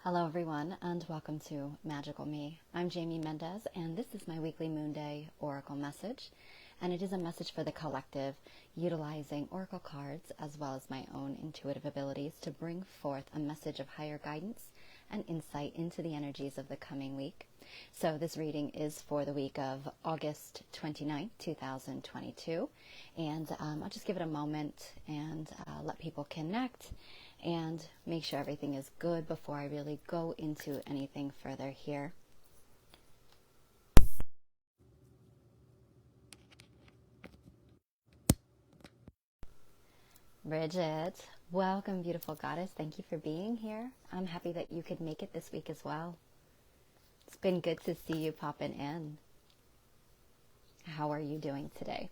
Hello everyone and welcome to Magical Me. I'm Jamie Mendez and this is my weekly Moon Day Oracle message, and it is a message for the collective utilizing Oracle cards as well as my own intuitive abilities to bring forth a message of higher guidance and insight into the energies of the coming week. So this reading is for the week of August 29th, 2022, and I'll just give it a moment and let people connect and make sure everything is good before I really go into anything further here. Bridget, welcome, beautiful goddess. Thank you for being here. I'm happy that you could make it this week as well. It's been good to see you popping in. How are you doing today?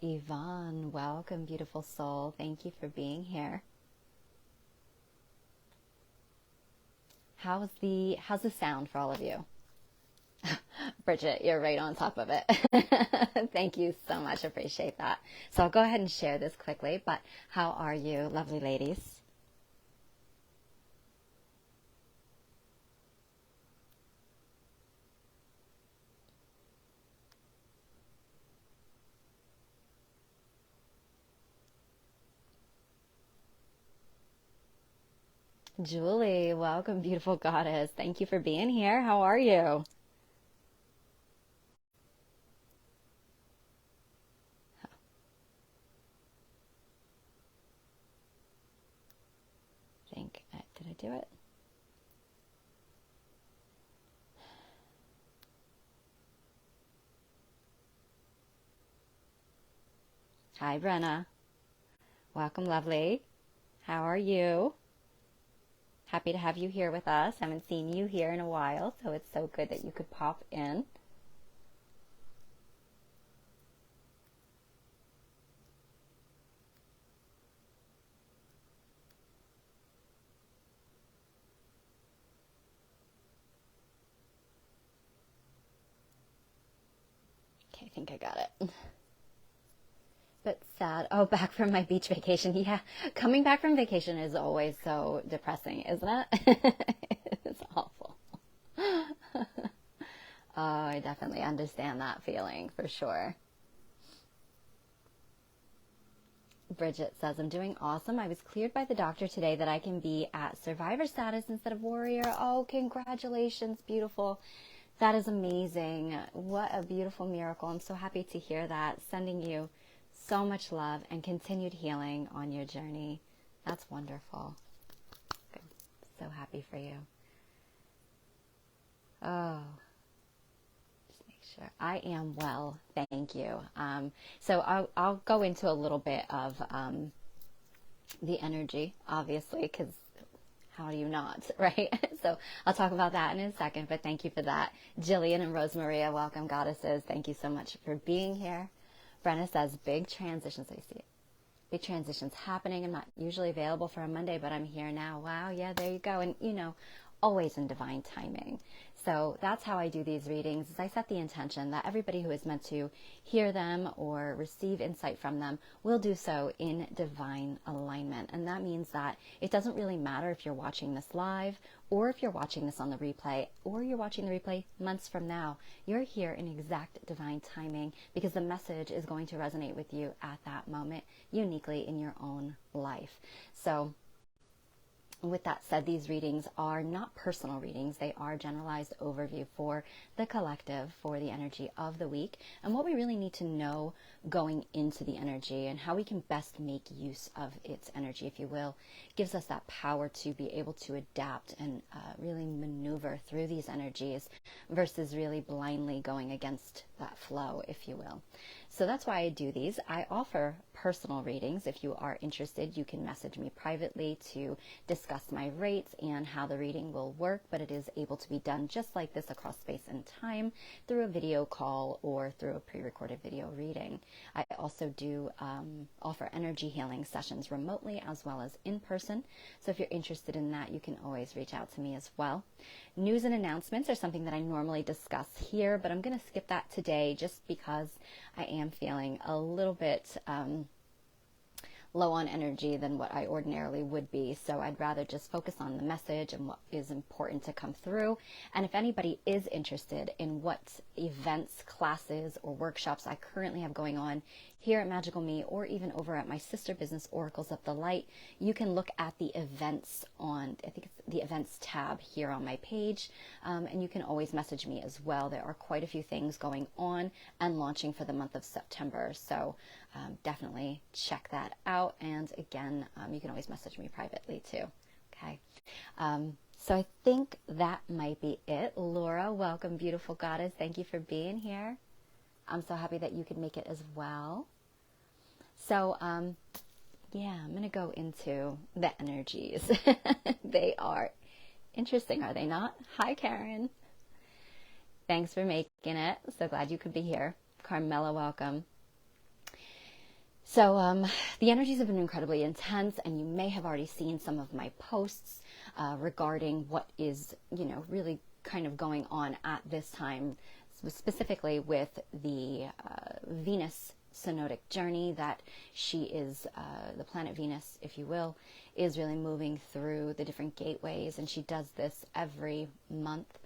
Yvonne, welcome, beautiful soul. Thank you for being here. How's the sound for all of you? Bridget, you're right on top of it. Thank you so much. Appreciate that. So I'll go ahead and share this quickly, but how are you, lovely ladies? Julie, welcome, beautiful goddess. Thank you for being here. How are you? Did I do it? Hi, Brenna. Welcome, lovely. How are you? Happy to have you here with us. Haven't seen you here in a while, so it's so good that you could pop in. Okay, I think I got it. But sad. Oh, back from my beach vacation. Yeah, coming back from vacation is always so depressing, isn't it? It's awful. Oh, I definitely understand that feeling for sure. Bridget says, I'm doing awesome. I was cleared by the doctor today that I can be at survivor status instead of warrior. Oh, congratulations. Beautiful. That is amazing. What a beautiful miracle. I'm so happy to hear that. Sending you so much love and continued healing on your journey. That's wonderful. Good. So happy for you. Oh, just make sure. I am well, thank you. So I'll go into a little bit of the energy, obviously, because how do you not, right? So I'll talk about that in a second, but thank you for that. Jillian and Rosemaria, welcome, goddesses. Thank you so much for being here. Brenna says, big transitions, I see it. Big transitions happening. I'm not usually available for a Monday, but I'm here now. Wow, yeah, there you go. And, always in divine timing. So that's how I do these readings, is I set the intention that everybody who is meant to hear them or receive insight from them will do so in divine alignment. And that means that it doesn't really matter if you're watching this live or if you're watching this on the replay or you're watching the replay months from now. You're here in exact divine timing because the message is going to resonate with you at that moment uniquely in your own life. So with that said, these readings are not personal readings. They are generalized overview for the collective, for the energy of the week, and what we really need to know going into the energy and how we can best make use of its energy, if you will, gives us that power to be able to adapt and really maneuver through these energies versus really blindly going against that flow, if you will. So that's why I do these. I offer personal readings. If you are interested, you can message me privately to discuss my rates and how the reading will work, but it is able to be done just like this across space and time through a video call or through a pre-recorded video reading. I also do offer energy healing sessions remotely as well as in person. So if you're interested in that, you can always reach out to me as well. News and announcements are something that I normally discuss here, but I'm going to skip that today just because I am feeling a little bit low on energy than what I ordinarily would be. So I'd rather just focus on the message and what is important to come through. And if anybody is interested in what events, classes, or workshops I currently have going on here at Magical Me, or even over at my sister business, Oracles of the Light, you can look at the events on, I think it's the events tab here on my page. And you can always message me as well. There are quite a few things going on and launching for the month of September. So definitely check that out. And again, you can always message me privately too. Okay. So I think that might be it. Laura, welcome, beautiful goddess. Thank you for being here. I'm so happy that you could make it as well. So, yeah, I'm going to go into the energies. They are interesting, are they not? Hi, Karen. Thanks for making it. So glad you could be here. Carmela, welcome. So the energies have been incredibly intense, and you may have already seen some of my posts regarding what is, really kind of going on at this time, specifically with the Venus synodic journey that she is, the planet Venus, if you will, is really moving through the different gateways, and she does this every month.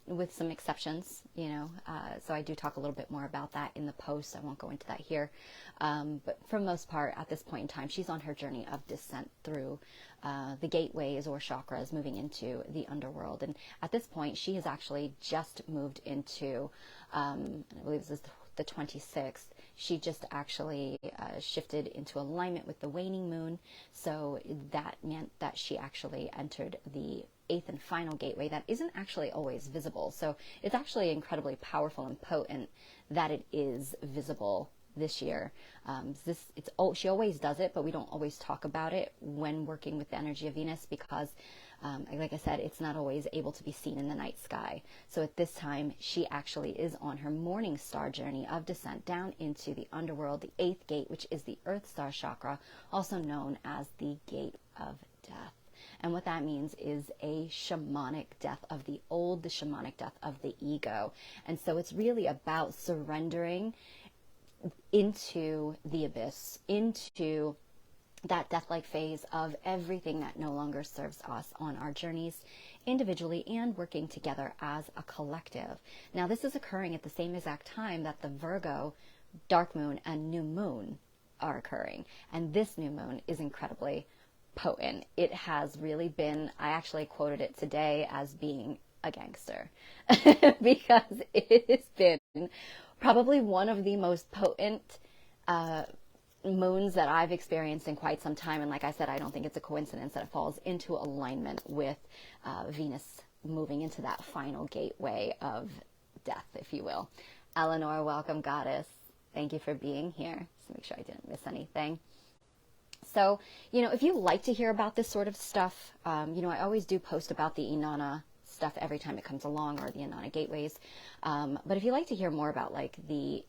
With some exceptions, so I do talk a little bit more about that in the post. I won't go into that here. But for the most part, at this point in time, she's on her journey of descent through the gateways or chakras, moving into the underworld. And at this point, she has actually just moved into, I believe this is the 26th, she just actually shifted into alignment with the waning moon. So that meant that she actually entered the 8th and final gateway that isn't actually always visible. So it's actually incredibly powerful and potent that it is visible this year. She always does it, but we don't always talk about it when working with the energy of Venus because, like I said, it's not always able to be seen in the night sky. So at this time, she actually is on her morning star journey of descent down into the underworld, the 8th gate, which is the Earth Star chakra, also known as the Gate of Death. And what that means is a shamanic death of the old, the shamanic death of the ego. And so it's really about surrendering into the abyss, into that death-like phase of everything that no longer serves us on our journeys individually and working together as a collective. Now, this is occurring at the same exact time that the Virgo dark moon and new moon are occurring. And this new moon is incredibly potent. It has really been, I actually quoted it today as being a gangster because it has been probably one of the most potent moons that I've experienced in quite some time. And like I said, I don't think it's a coincidence that it falls into alignment with Venus moving into that final gateway of death, if you will. Eleanor, welcome, goddess. Thank you for being here. Just make sure I didn't miss anything. So, if you like to hear about this sort of stuff, I always do post about the Inanna stuff every time it comes along, or the Inanna gateways. But if you like to hear more about like the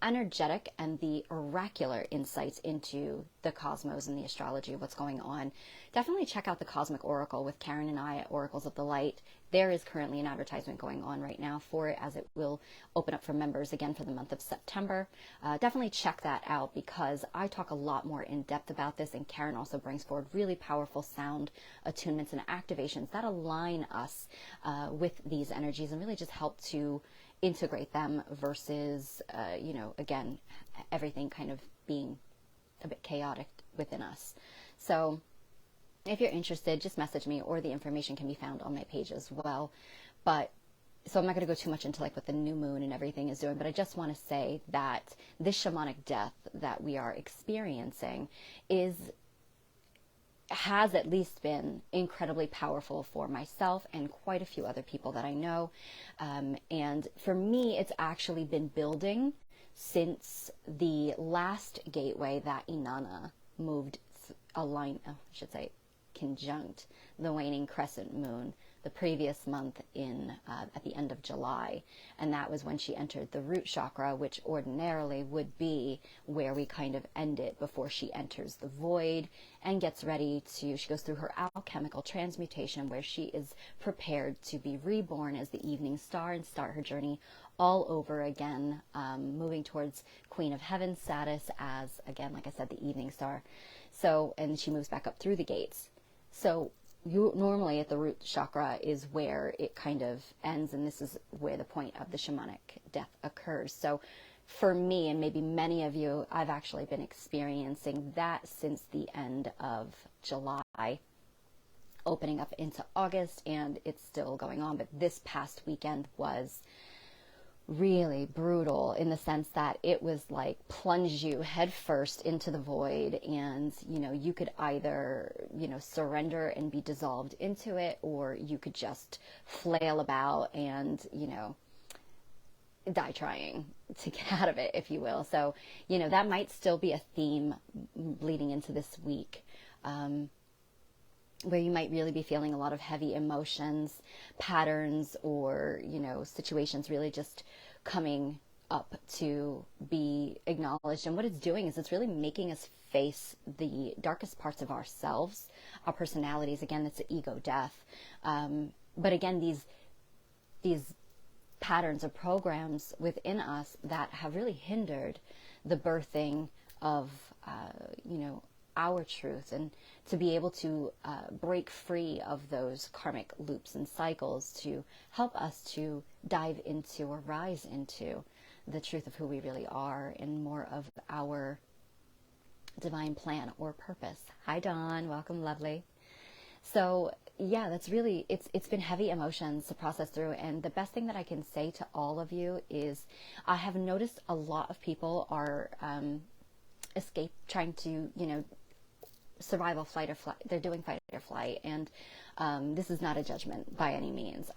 energetic and the oracular insights into the cosmos and the astrology of what's going on, definitely check out the Cosmic Oracle with Karen and I at Oracles of the Light. There is currently an advertisement going on right now for it, as it will open up for members again for the month of September. Definitely check that out because I talk a lot more in depth about this, and Karen also brings forward really powerful sound attunements and activations that align us with these energies and really just help to integrate them versus, again, everything kind of being a bit chaotic within us. So if you're interested, just message me, or the information can be found on my page as well. But so I'm not going to go too much into like what the new moon and everything is doing, but I just want to say that this shamanic death that we are experiencing has at least been incredibly powerful for myself and quite a few other people that I know. And for me, it's actually been building since the last gateway that Inanna moved conjunct the waning crescent moon the previous month in at the end of July, and that was when she entered the root chakra, which ordinarily would be where we kind of end it before she enters the void and gets ready to, she goes through her alchemical transmutation where she is prepared to be reborn as the evening star and start her journey all over again, moving towards Queen of Heaven status as, again, like I said, the evening star. So, and she moves back up through the gates. So you normally at the root chakra is where it kind of ends, and this is where the point of the shamanic death occurs. So for me, and maybe many of you, I've actually been experiencing that since the end of July, opening up into August, and it's still going on. But this past weekend was really brutal in the sense that it was like plunge you headfirst into the void, and you could either surrender and be dissolved into it, or you could just flail about and die trying to get out of it, if you will. So that might still be a theme leading into this week, where you might really be feeling a lot of heavy emotions, patterns, or, situations really just coming up to be acknowledged. And what it's doing is it's really making us face the darkest parts of ourselves, our personalities. Again, it's an ego death. But again, these patterns or programs within us that have really hindered the birthing of, our truth, and to be able to break free of those karmic loops and cycles to help us to dive into or rise into the truth of who we really are and more of our divine plan or purpose. Hi, Dawn. Welcome, lovely. So yeah, that's really, it's been heavy emotions to process through. And the best thing that I can say to all of you is I have noticed a lot of people are trying to, survival, flight or flight. They're doing fight or flight. And this is not a judgment by any means.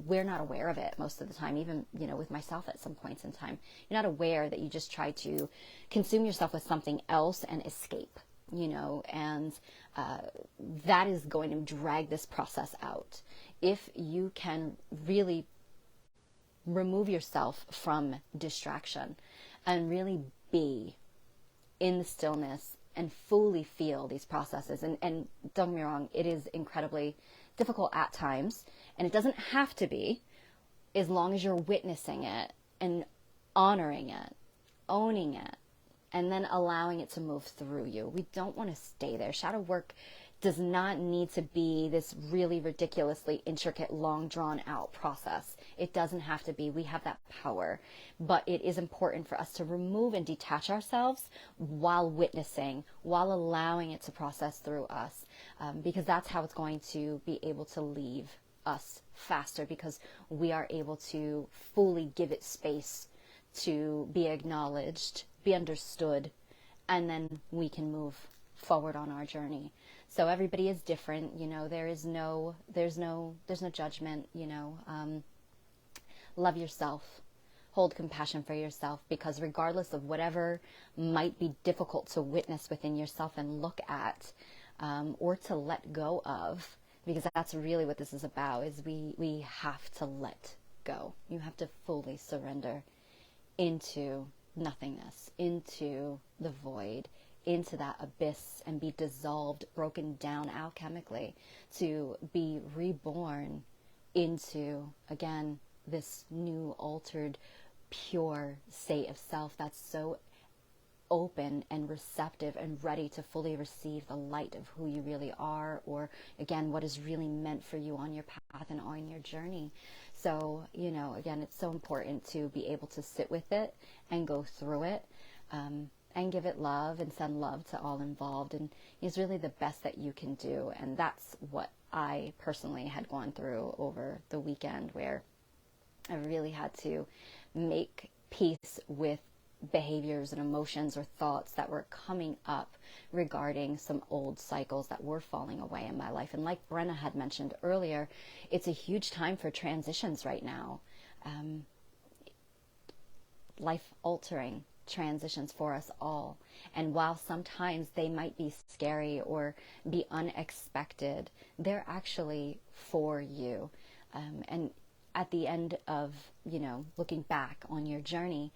We're not aware of it most of the time, even, with myself at some points in time. You're not aware that you just try to consume yourself with something else and escape, and that is going to drag this process out. If you can really remove yourself from distraction and really be in the stillness and fully feel these processes. And don't get me wrong, it is incredibly difficult at times, and it doesn't have to be, as long as you're witnessing it and honoring it, owning it, and then allowing it to move through you. We don't want to stay there. Shadow work does not need to be this really ridiculously intricate, long drawn out process. It doesn't have to be. We have that power, but it is important for us to remove and detach ourselves while witnessing, while allowing it to process through us, because that's how it's going to be able to leave us faster, because we are able to fully give it space to be acknowledged, be understood, and then we can move forward on our journey. So everybody is different, there's no judgment, love yourself, hold compassion for yourself, because regardless of whatever might be difficult to witness within yourself and look at, or to let go of, because that's really what this is about, is we have to let go. You have to fully surrender into nothingness, into the void, into that abyss, and be dissolved, broken down alchemically, to be reborn into, again, this new, altered, pure state of self that's so open and receptive and ready to fully receive the light of who you really are, or again, what is really meant for you on your path and on your journey. So, again, it's so important to be able to sit with it and go through it, and give it love and send love to all involved. And it's really the best that you can do. And that's what I personally had gone through over the weekend, where I really had to make peace with behaviors and emotions or thoughts that were coming up regarding some old cycles that were falling away in my life. And like Brenna had mentioned earlier, it's a huge time for transitions right now. Life altering transitions for us all. And while sometimes they might be scary or be unexpected, they're actually for you. And at the end of, looking back on your journey,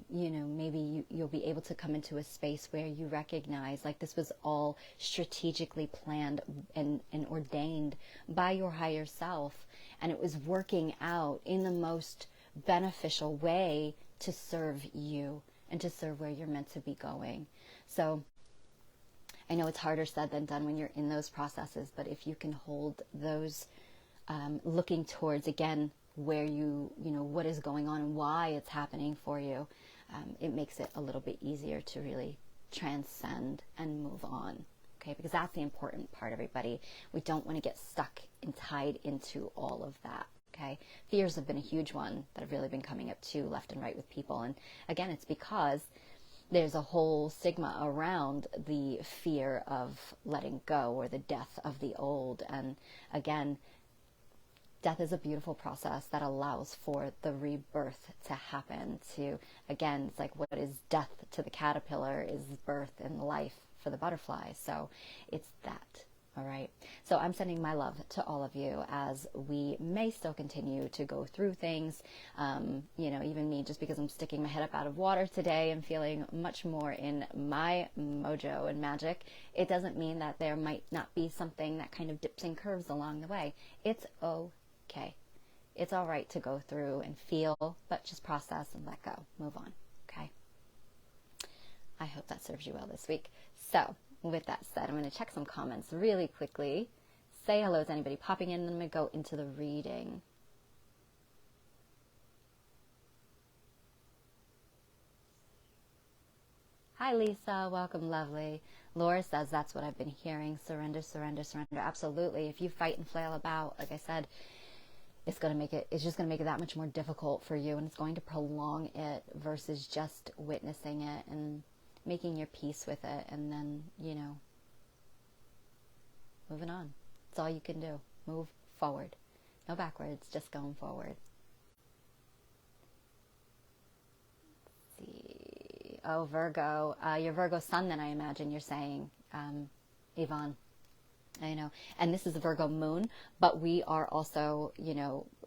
maybe you'll be able to come into a space where you recognize like this was all strategically planned and ordained by your higher self. And it was working out in the most beneficial way to serve you and to serve where you're meant to be going. So I know it's harder said than done when you're in those processes, but if you can hold those, looking towards, again, where what is going on and why it's happening for you, it makes it a little bit easier to really transcend and move on. Okay, because that's the important part, everybody. We don't want to get stuck and tied into all of that. Okay, fears have been a huge one that have really been coming up too, left and right with people. And again, it's because there's a whole stigma around the fear of letting go or the death of the old. And again, death is a beautiful process that allows for the rebirth to happen. To, again, it's like what is death to the caterpillar is birth and life for the butterfly. So it's that. All right. So I'm sending my love to all of you as we may still continue to go through things. Even me, just because I'm sticking my head up out of water today and feeling much more in my mojo and magic, it doesn't mean that there might not be something that kind of dips and curves along the way. It's okay. It's all right to go through and feel, but just process and let go. Move on. Okay. I hope that serves you well this week. So with that said, I'm going to check some comments really quickly. Say hello to anybody popping in, and I'm going to go into the reading. Hi, Lisa. Welcome, lovely. Laura says, that's what I've been hearing. Surrender, surrender, surrender. Absolutely. If you fight and flail about, like I said, it's just going to make it that much more difficult for you, and it's going to prolong it versus just witnessing it and making your peace with it, and then, moving on. It's all you can do. Move forward. No backwards, just going forward. Let's see. Oh, Virgo. Your Virgo sun, then, I imagine you're saying, Yvonne. I know. And this is the Virgo moon, but we are also,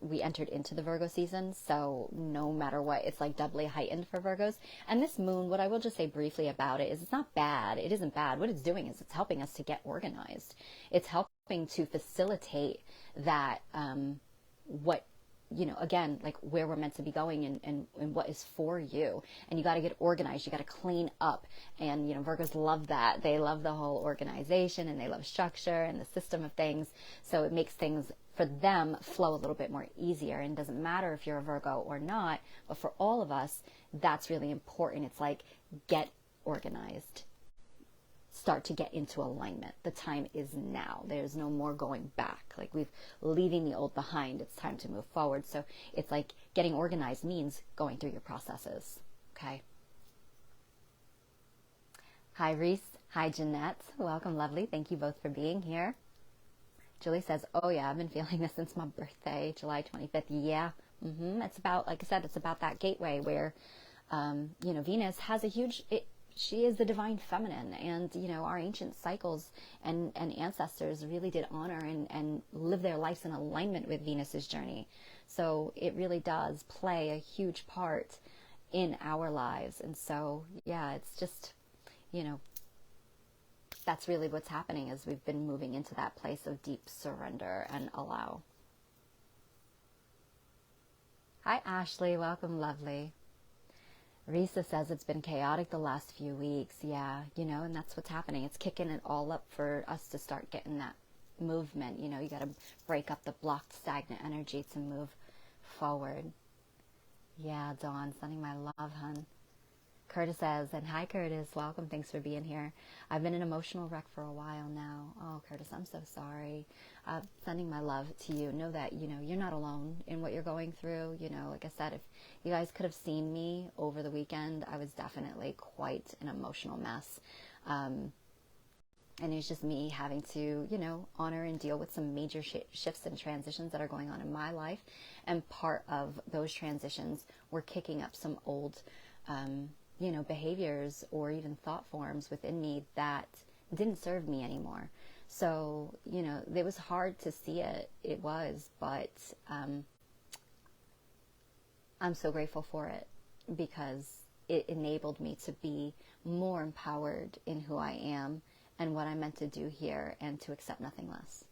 we entered into the Virgo season. So no matter what, it's like doubly heightened for Virgos. And this moon, what I will just say briefly about it is it's not bad. It isn't bad. What it's doing is it's helping us to get organized. It's helping to facilitate that, again, like where we're meant to be going and what is for you. And you got to get organized. You got to clean up. And, Virgos love that. They love the whole organization and they love structure and the system of things. So it makes things for them flow a little bit more easier. And it doesn't matter if you're a Virgo or not, but for all of us, that's really important. It's like, get organized. Start to get into alignment. The time is now. There's no more going back. Like we've leaving the old behind. It's time to move forward. So it's like getting organized means going through your processes. Okay. Hi, Reese. Hi, Jeanette. Welcome, lovely. Thank you both for being here. Julie says, oh yeah, I've been feeling this since my birthday, July 25th. Yeah. It's about, like I said, it's about that gateway where, Venus has a huge, she is the divine feminine, and our ancient cycles and ancestors really did honor and live their lives in alignment with Venus's journey. So it really does play a huge part in our lives. And so yeah, it's just that's really what's happening as we've been moving into that place of deep surrender and allow. Hi, Ashley. Welcome, lovely. Risa says it's been chaotic the last few weeks. Yeah, and that's what's happening. It's kicking it all up for us to start getting that movement. You got to break up the blocked, stagnant energy to move forward. Yeah, Dawn, sending my love, hun. Curtis says, and hi, Curtis. Welcome. Thanks for being here. I've been an emotional wreck for a while now. Oh, Curtis, I'm so sorry. Sending my love to you. Know that, you're not alone in what you're going through. Like I said, if you guys could have seen me over the weekend, I was definitely quite an emotional mess. And it's just me having to, honor and deal with some major shifts and transitions that are going on in my life. And part of those transitions were kicking up some old behaviors or even thought forms within me that didn't serve me anymore. So, it was hard to see it. It was, but I'm so grateful for it because it enabled me to be more empowered in who I am and what I'm meant to do here, and to accept nothing less.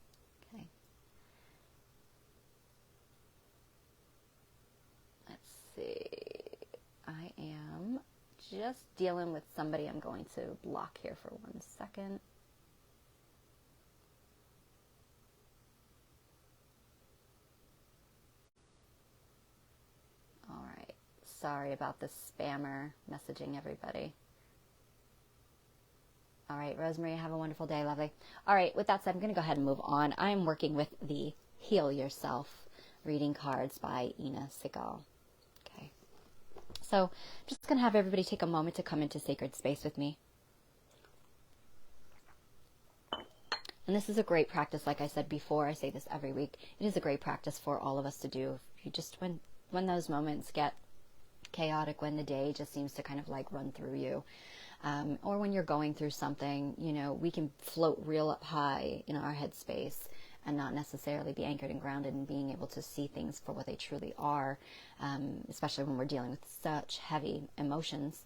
Okay. Let's see. I am just dealing with somebody I'm going to block here for 1 second. All right. Sorry about this spammer messaging everybody. All right, Rosemary, have a wonderful day, lovely. All right, with that said, I'm going to go ahead and move on. I'm working with the Heal Yourself reading cards by Mendez-Magickal. Okay. So I'm just going to have everybody take a moment to come into sacred space with me. And this is a great practice, like I said before, I say this every week. It is a great practice for all of us to do. If you just, when those moments get chaotic, when the day just seems to kind of like run through you, or when you're going through something, we can float real up high in our headspace and not necessarily be anchored and grounded and being able to see things for what they truly are, especially when we're dealing with such heavy emotions.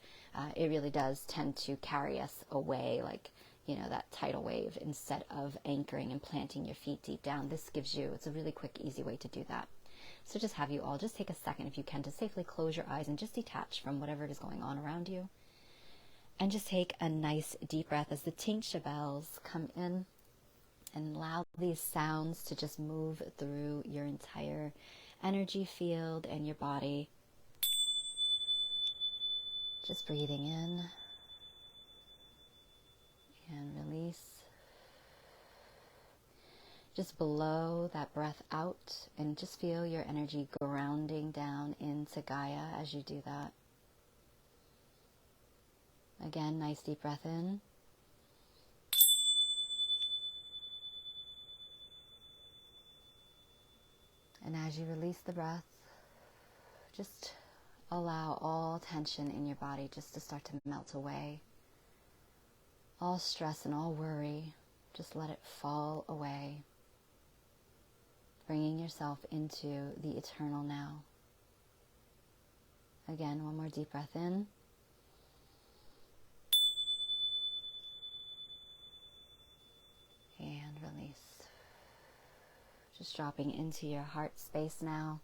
It really does tend to carry us away, like, that tidal wave, instead of anchoring and planting your feet deep down. This gives you, it's a really quick, easy way to do that. So just have you all just take a second, if you can, to safely close your eyes and just detach from whatever it is going on around you. And just take a nice deep breath as the tincture bells come in, and allow these sounds to just move through your entire energy field and your body. Just breathing in and release. Just blow that breath out and just feel your energy grounding down into Gaia as you do that. Again, nice deep breath in. And as you release the breath, just allow all tension in your body just to start to melt away. All stress and all worry, just let it fall away. Bringing yourself into the eternal now. Again, one more deep breath in. And release. Just dropping into your heart space now.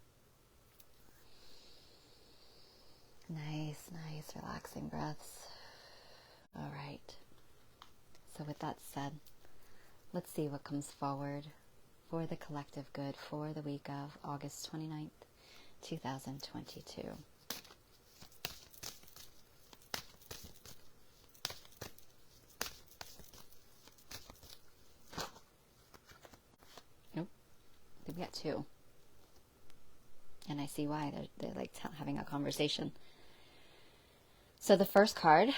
Nice, relaxing breaths. All right. So with that said, let's see what comes forward for the collective good for the week of August 29th, 2022. Nope. We got two. And I see why. They're like having a conversation. So the first card,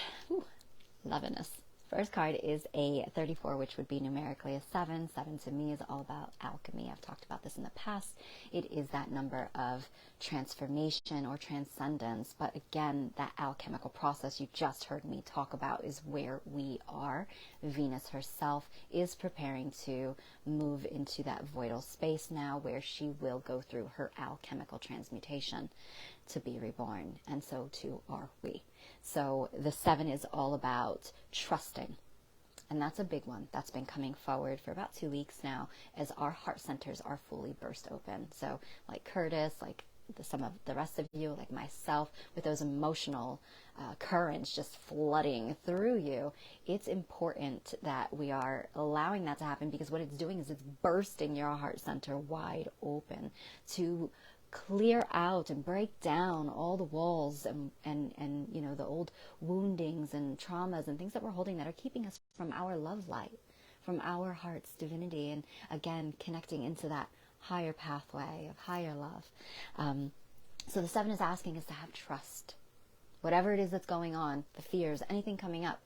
loving this. First card is a 34, which would be numerically a 7. 7 to me is all about alchemy. I've talked about this in the past. It is that number of transformation or transcendence. But again, that alchemical process you just heard me talk about is where we are. Venus herself is preparing to move into that voidal space now, where she will go through her alchemical transmutation to be reborn. And so too are we. So the 7 is all about trusting. And that's a big one. That's been coming forward for about 2 weeks now as our heart centers are fully burst open. So like Curtis, like some of the rest of you, like myself, with those emotional currents just flooding through you, it's important that we are allowing that to happen, because what it's doing is it's bursting your heart center wide open to clear out and break down all the walls and the old woundings and traumas and things that we're holding that are keeping us from our love light, from our heart's divinity, and again connecting into that higher pathway of higher love. So the 7 is asking us to have trust. Whatever it is that's going on, the fears, anything coming up,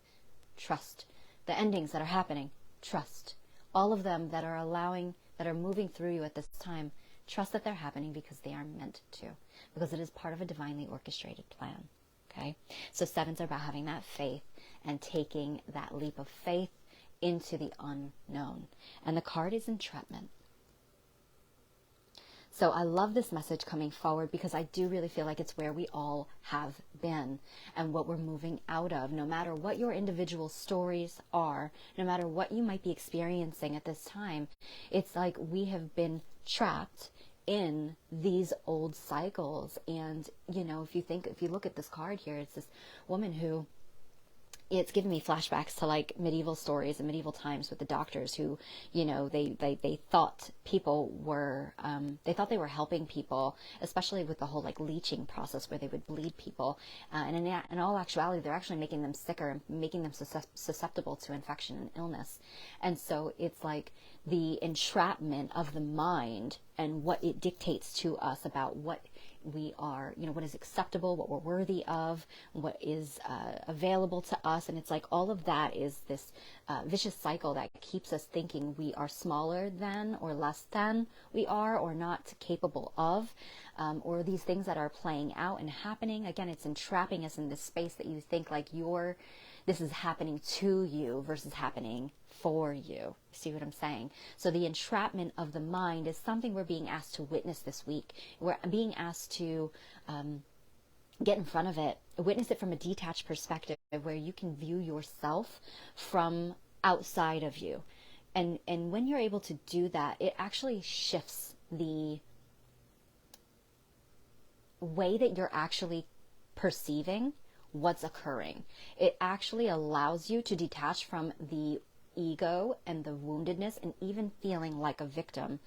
trust. The endings that are happening, trust. All of them that are moving through you at this time, trust that they're happening because they are meant to, because it is part of a divinely orchestrated plan. Okay. So sevens are about having that faith and taking that leap of faith into the unknown. And the card is Entrapment. So I love this message coming forward because I do really feel like it's where we all have been and what we're moving out of. No matter what your individual stories are, no matter what you might be experiencing at this time, it's like we have been trapped in these old cycles. And, you know, if you look at this card here, it's this woman who, it's giving me flashbacks to like medieval stories and medieval times with the doctors who, you know, they thought people were, they thought they were helping people, especially with the whole like leeching process where they would bleed people. And in all actuality, they're actually making them sicker and making them susceptible to infection and illness. And so it's like the entrapment of the mind and what it dictates to us about what we are, you know, what is acceptable, what we're worthy of, what is available to us. And it's like all of that is this vicious cycle that keeps us thinking we are smaller than or less than we are or not capable of, or these things that are playing out and happening. Again, it's entrapping us in this space that you think like this is happening to you versus happening for you. See what I'm saying? So the entrapment of the mind is something we're being asked to witness this week. We're being asked to get in front of it, witness it from a detached perspective where you can view yourself from outside of you. And when you're able to do that, it actually shifts the way that you're actually perceiving what's occurring. It actually allows you to detach from the ego and the woundedness and even feeling like a victim,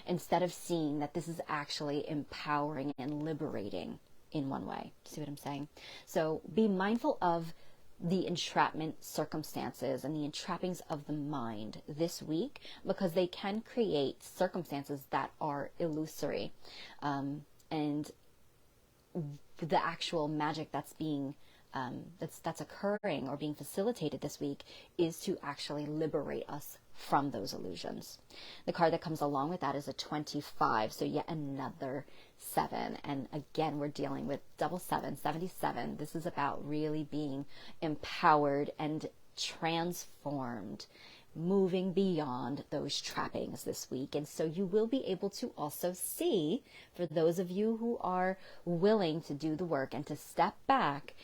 instead of seeing that this is actually empowering and liberating in one way. See what I'm saying? So be mindful of the entrapment circumstances and the entrappings of the mind this week, because they can create circumstances that are illusory, and the actual magic that's being that's occurring or being facilitated this week is to actually liberate us from those illusions. The card that comes along with that is a 25, so yet another 7. And again, we're dealing with double 7, 77. This is about really being empowered and transformed, moving beyond those trappings this week. And so you will be able to also see, for those of you who are willing to do the work and to step back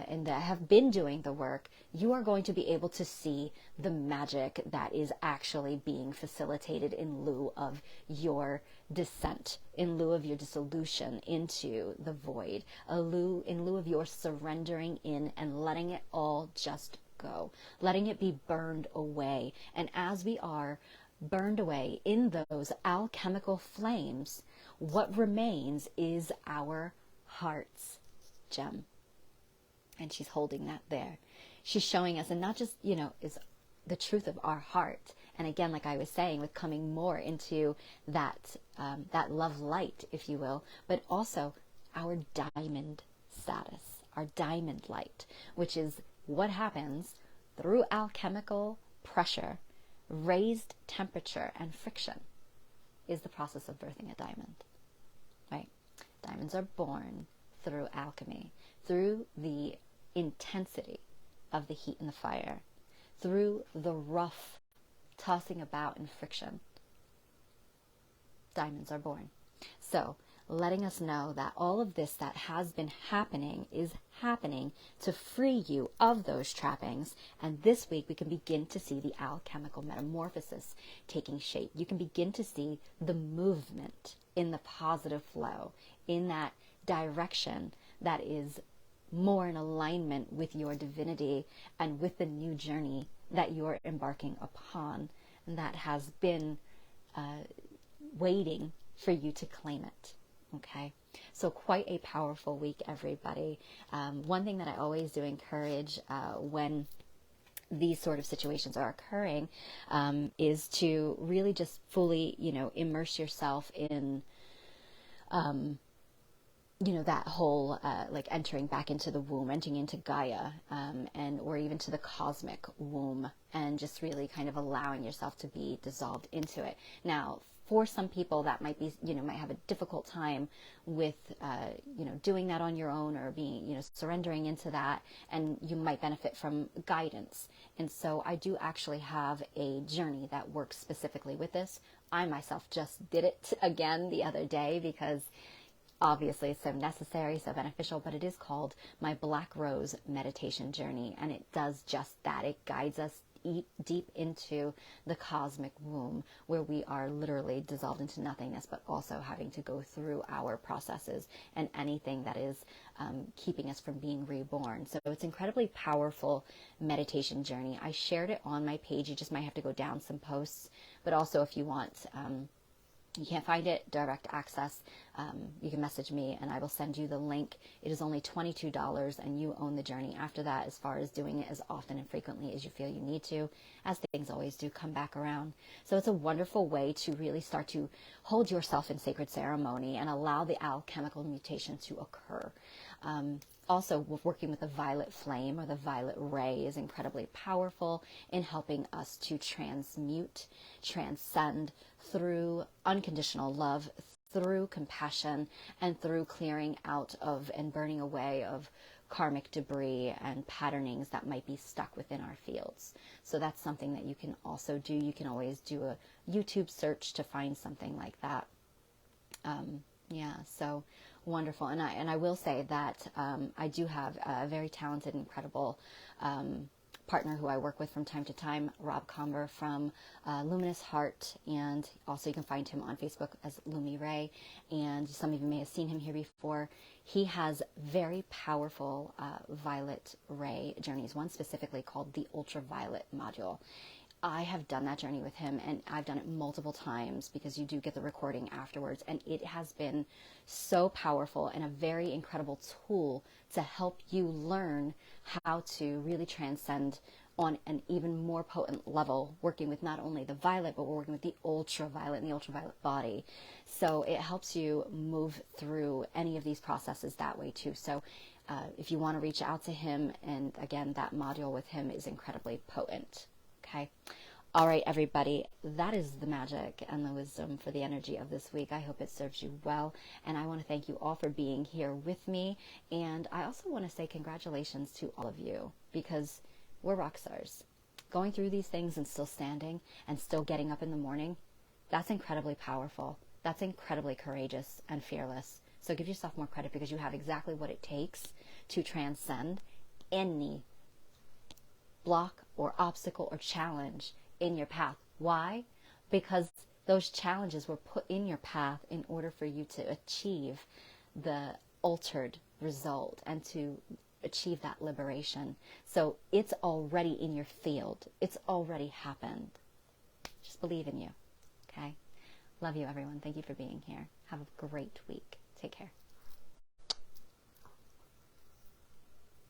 and that have been doing the work, you are going to be able to see the magic that is actually being facilitated in lieu of your descent, in lieu of your dissolution into the void, in lieu of your surrendering in and letting it all just go, letting it be burned away. And as we are burned away in those alchemical flames, what remains is our heart's gem. And she's holding that there. She's showing us, and not just, you know, is the truth of our heart. And again, like I was saying, with coming more into that that love light, if you will, but also our diamond status, our diamond light, which is what happens through alchemical pressure, raised temperature, and friction, is the process of birthing a diamond, right? Diamonds are born through alchemy, through the intensity of the heat and the fire, through the rough tossing about and friction. Diamonds are born. So letting us know that all of this that has been happening is happening to free you of those trappings. And this week we can begin to see the alchemical metamorphosis taking shape. You can begin to see the movement in the positive flow, in that direction that is more in alignment with your divinity and with the new journey that you're embarking upon, and that has been waiting for you to claim it. Okay, so quite a powerful week, everybody. One thing that I always do encourage when these sort of situations are occurring is to really just fully, immerse yourself in that whole like entering back into the womb, entering into Gaia, and or even to the cosmic womb, and just really kind of allowing yourself to be dissolved into it. Now, for some people, that might be, might have a difficult time with, doing that on your own, or being, surrendering into that, and you might benefit from guidance. And so I do actually have a journey that works specifically with this. I myself just did it again the other day because obviously it's so necessary, so beneficial, but it is called my Black Rose Meditation Journey, and it does just that. It guides us deep into the cosmic womb, where we are literally dissolved into nothingness, but also having to go through our processes and anything that is keeping us from being reborn. So it's incredibly powerful meditation journey. I shared it on my page. You just might have to go down some posts, but also if you want, you can't find it, direct access, you can message me and I will send you the link. It is only $22 and you own the journey after that, as far as doing it as often and frequently as you feel you need to, as things always do come back around. So it's a wonderful way to really start to hold yourself in sacred ceremony and allow the alchemical mutation to occur. Also, working with the violet flame or the violet ray is incredibly powerful in helping us to transmute, transcend through unconditional love, through compassion, and through clearing out of and burning away of karmic debris and patternings that might be stuck within our fields. So that's something that you can also do. You can always do a YouTube search to find something like that. So wonderful. And I will say that I do have a very talented, incredible partner who I work with from time to time, Rob Comber from Luminous Heart, and also you can find him on Facebook as Lumi Ray, and some of you may have seen him here before. He has very powerful violet ray journeys, one specifically called the Ultraviolet Module. I have done that journey with him, and I've done it multiple times because you do get the recording afterwards, and it has been so powerful and a very incredible tool to help you learn how to really transcend on an even more potent level, working with not only the violet, but we're working with the ultraviolet and the ultraviolet body. So it helps you move through any of these processes that way too. So if you want to reach out to him, and again, that module with him is incredibly potent. Okay. All right, everybody, that is the magic and the wisdom for the energy of this week. I hope it serves you well, and I want to thank you all for being here with me, and I also want to say congratulations to all of you, because we're rock stars. Going through these things and still standing and still getting up in the morning, that's incredibly powerful. That's incredibly courageous and fearless. So give yourself more credit, because you have exactly what it takes to transcend any block or obstacle or challenge in your path. Why? Because those challenges were put in your path in order for you to achieve the altered result and to achieve that liberation. So it's already in your field. It's already happened. Just believe in you. Okay? Love you, everyone. Thank you for being here. Have a great week. Take care.